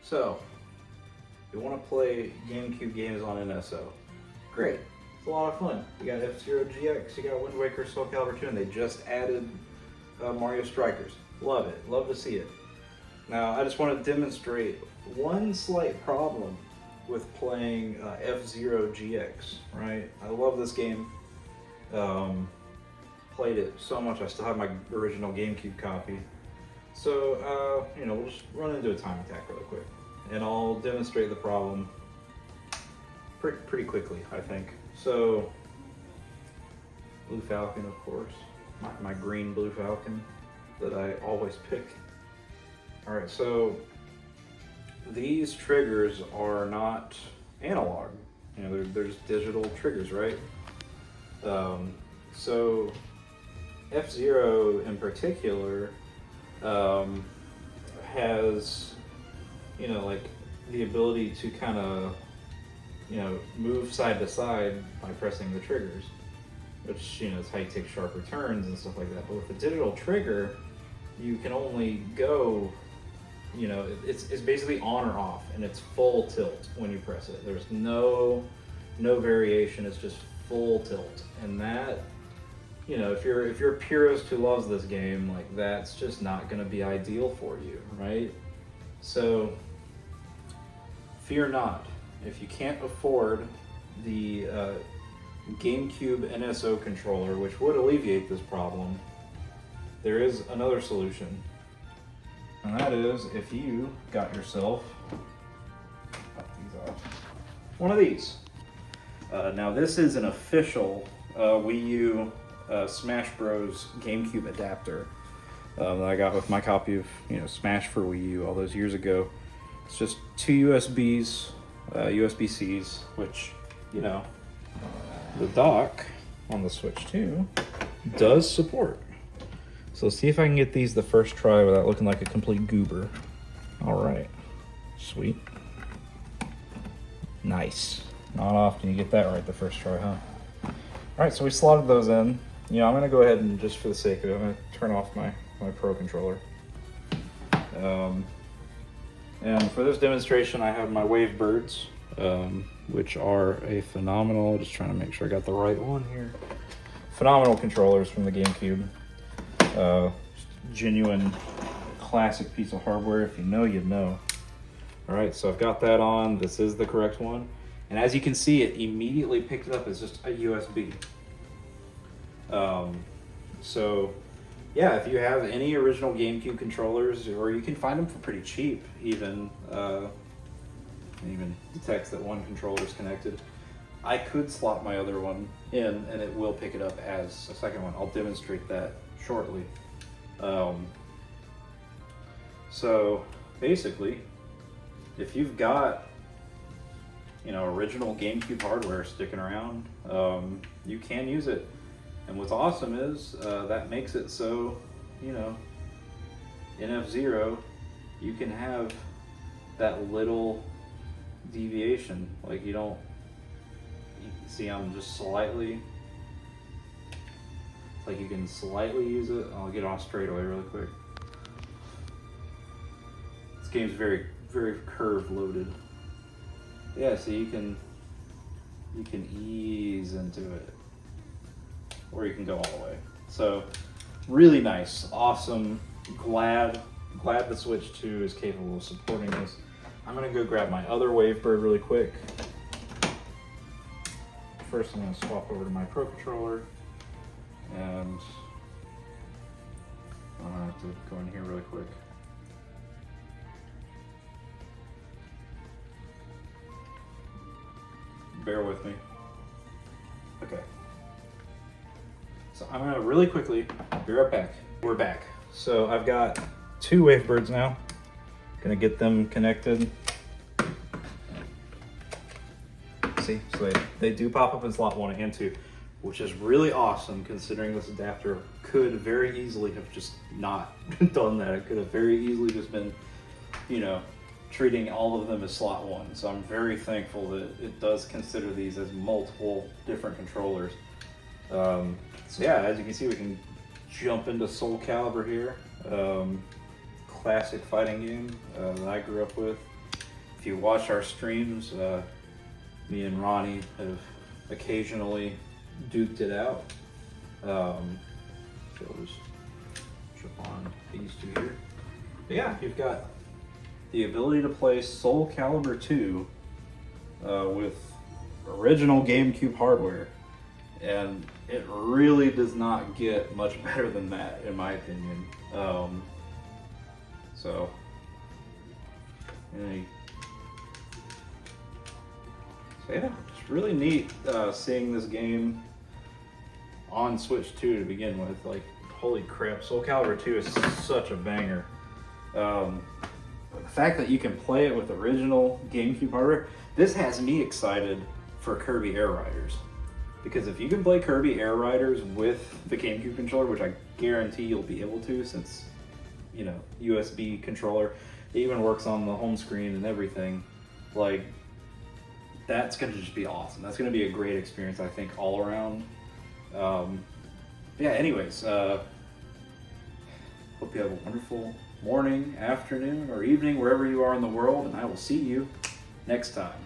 So, you want to play GameCube games on NSO. Great. It's a lot of fun. You got F-Zero GX, you got Wind Waker, Soul Calibur 2, and they just added Mario Strikers. Love it. Love to see it. Now, I just want to demonstrate one slight problem with playing F-Zero GX, right? I love this game. Played it so much, I still have my original GameCube copy. So, we'll just run into a time attack really quick. And I'll demonstrate the problem pretty quickly, I think. So, Blue Falcon, of course. My green Blue Falcon that I always pick. Alright, so these triggers are not analog. There's digital triggers, right? So F-Zero in particular has, like the ability to kind of, move side to side by pressing the triggers, which, is how you take sharper turns and stuff like that. But with a digital trigger, you can only go, it's basically on or off, and it's full tilt when you press it. There's no variation, it's just full tilt. And that, if you're a purist who loves this game, like that's just not gonna be ideal for you, right? So fear not. If you can't afford the GameCube NSO controller, which would alleviate this problem, there is another solution. And that is if you got yourself, one of these. Now this is an official Wii U Smash Bros. GameCube adapter that I got with my copy of Smash for Wii U all those years ago. It's just two USBs, USB-Cs, which the dock on the Switch 2 does support. So let's see if I can get these the first try without looking like a complete goober. All right, sweet, nice. Not often you get that right the first try, huh? All right, so we slotted those in. I'm gonna go ahead and, just for the sake of it, I'm gonna turn off my Pro controller. And for this demonstration, I have my Wavebirds, which are a phenomenal, just trying to make sure I got the right one here. Phenomenal controllers from the GameCube. Genuine classic piece of hardware. If you know, you know. All right, so I've got that on. This is the correct one. And as you can see, it immediately picked it up as just a USB. So yeah, if you have any original GameCube controllers, or you can find them for pretty cheap, even detects that one controller is connected. I could slot my other one in, and it will pick it up as a second one. I'll demonstrate that shortly. So basically, if you've got original GameCube hardware sticking around, you can use it. And what's awesome is that makes it so, in F-Zero, you can have that little deviation. Like you can see I'm just slightly, it's like you can slightly use it. I'll get off straight away really quick. This game's very, very curve loaded. Yeah, so you can ease into it, or you can go all the way. So really nice, awesome. Glad the Switch 2 is capable of supporting this. I'm gonna go grab my other Wavebird really quick. First, I'm gonna swap over to my Pro controller, and I'm gonna have to go in here really quick. Bear with me. Okay. So I'm gonna really quickly, be right back. We're back. So I've got two Wavebirds now. Gonna get them connected. See, so they do pop up in slot 1 and 2, which is really awesome considering this adapter could very easily have just not done that. It could have very easily just been, treating all of them as slot 1. So I'm very thankful that it does consider these as multiple different controllers. So yeah, as you can see, we can jump into Soul Calibur here. Classic fighting game that I grew up with. if you watch our streams, me and Ronnie have occasionally duked it out. So we'll just jump on these two here. But yeah, you've got the ability to play Soul Calibur 2 with original GameCube hardware, and it really does not get much better than that, in my opinion. So, yeah, it's really neat seeing this game on Switch 2 to begin with. Like, holy crap, Soul Calibur 2 is such a banger. The fact that you can play it with original GameCube hardware, this has me excited for Kirby Air Riders. Because if you can play Kirby Air Riders with the GameCube controller, which I guarantee you'll be able to, since, you know, USB controller, it even works on the home screen and everything, like, that's going to just be awesome. That's going to be a great experience, I think, all around. Yeah, anyways, hope you have a wonderful morning, afternoon, or evening, wherever you are in the world, and I will see you next time.